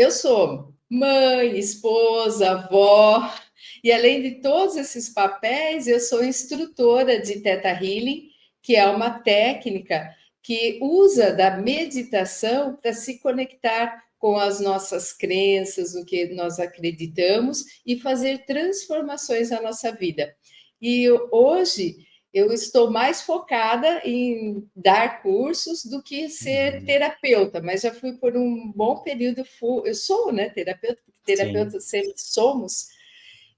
Eu sou mãe, esposa, avó, e além de todos esses papéis, eu sou instrutora de Theta Healing, que é uma técnica que usa da meditação para se conectar com as nossas crenças, o que nós acreditamos e fazer transformações na nossa vida. E hoje eu estou mais focada em dar cursos do que ser terapeuta, mas já fui por um bom período, eu sou, né, terapeuta, porque Sim. terapeutas sempre somos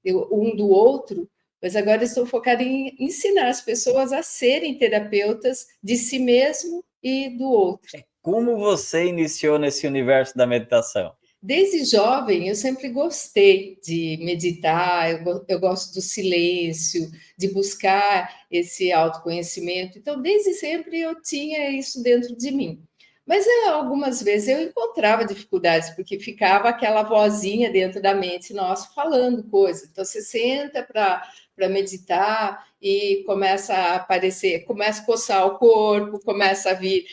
um do outro, mas agora estou focada em ensinar as pessoas a serem terapeutas de si mesmo e do outro. Como você iniciou nesse universo da meditação? Desde jovem, eu sempre gostei de meditar, eu gosto do silêncio, de buscar esse autoconhecimento. Então, desde sempre eu tinha isso dentro de mim. Mas algumas vezes eu encontrava dificuldades, porque ficava aquela vozinha dentro da mente nossa falando coisas. Então, você senta para meditar e começa a aparecer, começa a coçar o corpo, começa a vir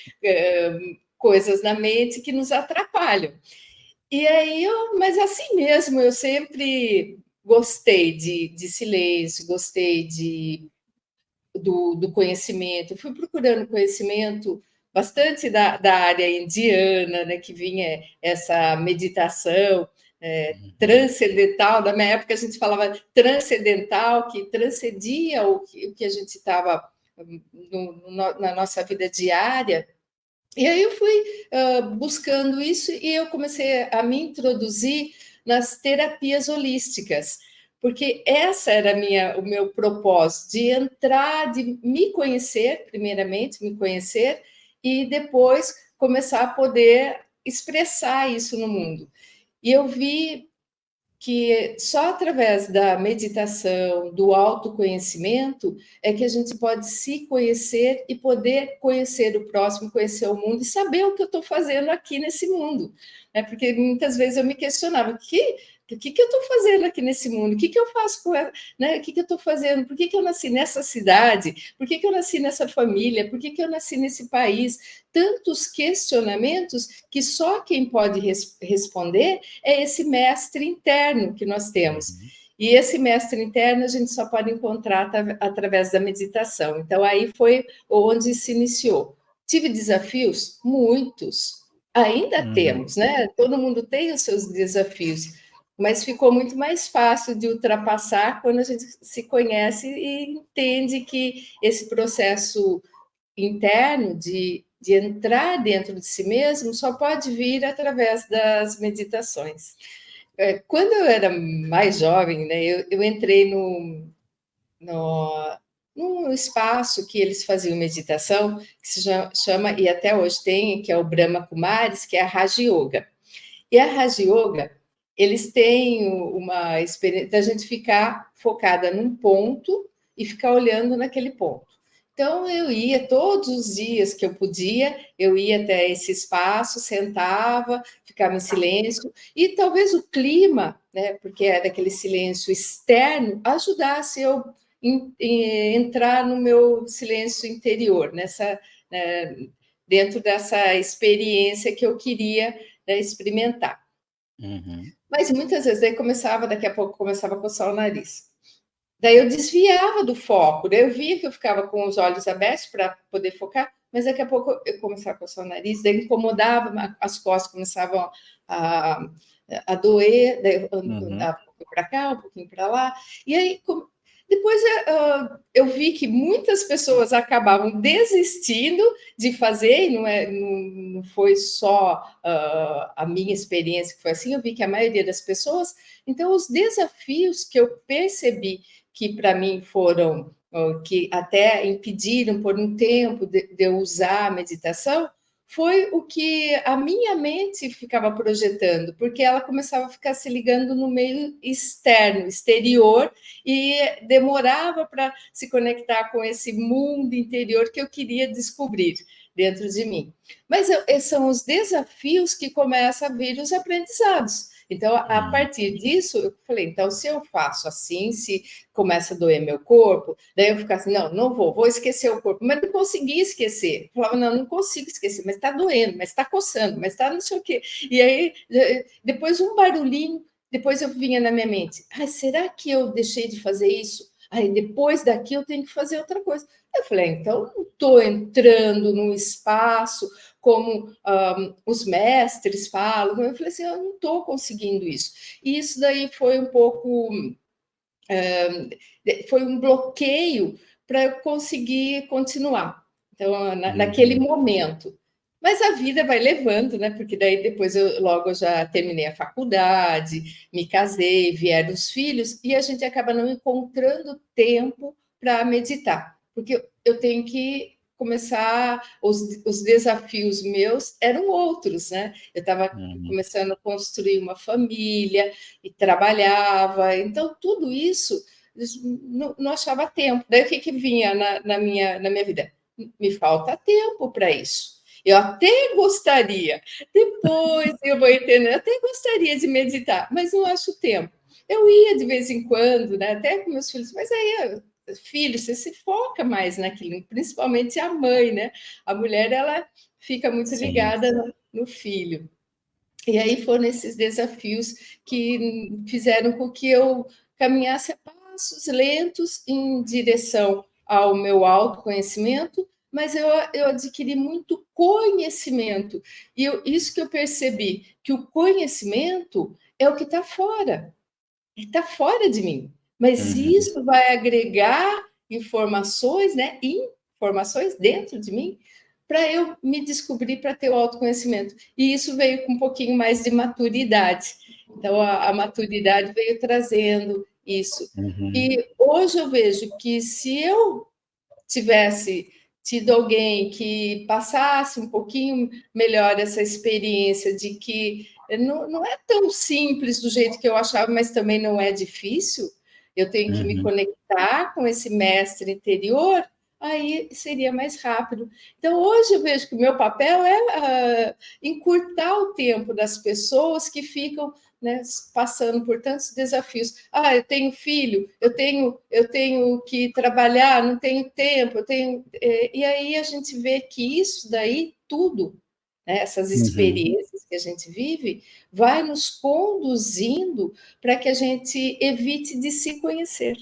coisas na mente que nos atrapalham. E aí, mas assim mesmo, eu sempre gostei de silêncio, gostei do conhecimento, fui procurando conhecimento bastante da área indiana, né, que vinha essa meditação transcendental, na minha época a gente falava transcendental, que transcendia o que a gente estava na nossa vida diária. E aí eu fui buscando isso e eu comecei a me introduzir nas terapias holísticas, porque essa era o meu propósito, de entrar, de me conhecer, primeiramente, me conhecer, e depois começar a poder expressar isso no mundo. E eu vi que só através da meditação, do autoconhecimento, é que a gente pode se conhecer e poder conhecer o próximo, conhecer o mundo e saber o que eu estou fazendo aqui nesse mundo. Né? Porque muitas vezes eu me questionava, o que eu estou fazendo aqui nesse mundo? O que eu faço com ela? Né? O que eu estou fazendo? Por que eu nasci nessa cidade? Por que eu nasci nessa família? Por que eu nasci nesse país? Tantos questionamentos que só quem pode responder é esse mestre interno que nós temos. E esse mestre interno a gente só pode encontrar através da meditação. Então, aí foi onde se iniciou. Tive desafios? Muitos. Ainda temos, né? Todo mundo tem os seus desafios, mas ficou muito mais fácil de ultrapassar quando a gente se conhece e entende que esse processo interno de entrar dentro de si mesmo só pode vir através das meditações. Quando eu era mais jovem, né, eu entrei no, num espaço que eles faziam meditação, que se chama, e até hoje tem, que é o Brahma Kumaris, que é a Raja Yoga. E a Raja Yoga, eles têm uma experiência da gente ficar focada num ponto e ficar olhando naquele ponto. Então, eu ia todos os dias que eu podia, eu ia até esse espaço, sentava, ficava em silêncio, e talvez o clima, né, porque era aquele silêncio externo, ajudasse eu entrar no meu silêncio interior, dentro dessa experiência que eu queria, né, experimentar. Mas muitas vezes daqui a pouco começava a coçar o nariz. Daí eu desviava do foco, daí eu via que eu ficava com os olhos abertos para poder focar, mas daqui a pouco eu começava a coçar o nariz, daí incomodava, as costas começavam a, a doer, daí um pouquinho para cá, um pouquinho para lá, e aí depois eu vi que muitas pessoas acabavam desistindo de fazer, e não foi só a minha experiência que foi assim, eu vi que a maioria das pessoas, então os desafios que eu percebi que para mim foram, que até impediram por um tempo de eu usar a meditação, foi o que a minha mente ficava projetando, porque ela começava a ficar se ligando no meio externo, exterior, e demorava para se conectar com esse mundo interior que eu queria descobrir. dentro de mim. Mas são os desafios que começam a vir os aprendizados. Então, a partir disso, eu falei, então, se eu faço assim, se começa a doer meu corpo, daí eu ficava assim, não vou esquecer o corpo. Mas não conseguia esquecer. Eu falava, não consigo esquecer, mas está doendo, mas está coçando, mas está não sei o quê. E aí, depois um barulhinho, depois eu vinha na minha mente, será que eu deixei de fazer isso? Aí depois daqui eu tenho que fazer outra coisa. Eu falei, então não estou entrando num espaço como os mestres falam. Eu falei assim, eu não estou conseguindo isso. E isso daí foi um pouco, foi um bloqueio para eu conseguir continuar. Então, naquele momento. Mas a vida vai levando, né? Porque daí depois eu logo já terminei a faculdade, me casei, vieram os filhos, e a gente acaba não encontrando tempo para meditar. Porque eu tenho que começar, os desafios meus eram outros, né? Eu estava começando a construir uma família e trabalhava, então tudo isso não achava tempo. Daí o que vinha na minha vida? Me falta tempo para isso. Eu até gostaria, depois eu vou entender, até gostaria de meditar, mas não acho tempo. Eu ia de vez em quando, né, até com meus filhos, mas aí, filho, você se foca mais naquilo, principalmente a mãe, né? A mulher, ela fica muito ligada no filho. E aí foram esses desafios que fizeram com que eu caminhasse a passos lentos em direção ao meu autoconhecimento, mas eu adquiri muito conhecimento. E isso que eu percebi, que o conhecimento é o que está fora de mim. Mas isso vai agregar informações, né? Informações dentro de mim para eu me descobrir, para ter o autoconhecimento. E isso veio com um pouquinho mais de maturidade. Então, a maturidade veio trazendo isso. E hoje eu vejo que se eu tivesse tido alguém que passasse um pouquinho melhor essa experiência de que não é tão simples do jeito que eu achava, mas também não é difícil, eu tenho que me conectar com esse mestre interior, aí seria mais rápido. Então, hoje eu vejo que o meu papel é encurtar o tempo das pessoas que ficam, né, passando por tantos desafios. Eu tenho filho, eu tenho que trabalhar, não tenho tempo, e aí a gente vê que isso daí tudo, né, essas experiências que a gente vive, vai nos conduzindo para que a gente evite de se conhecer.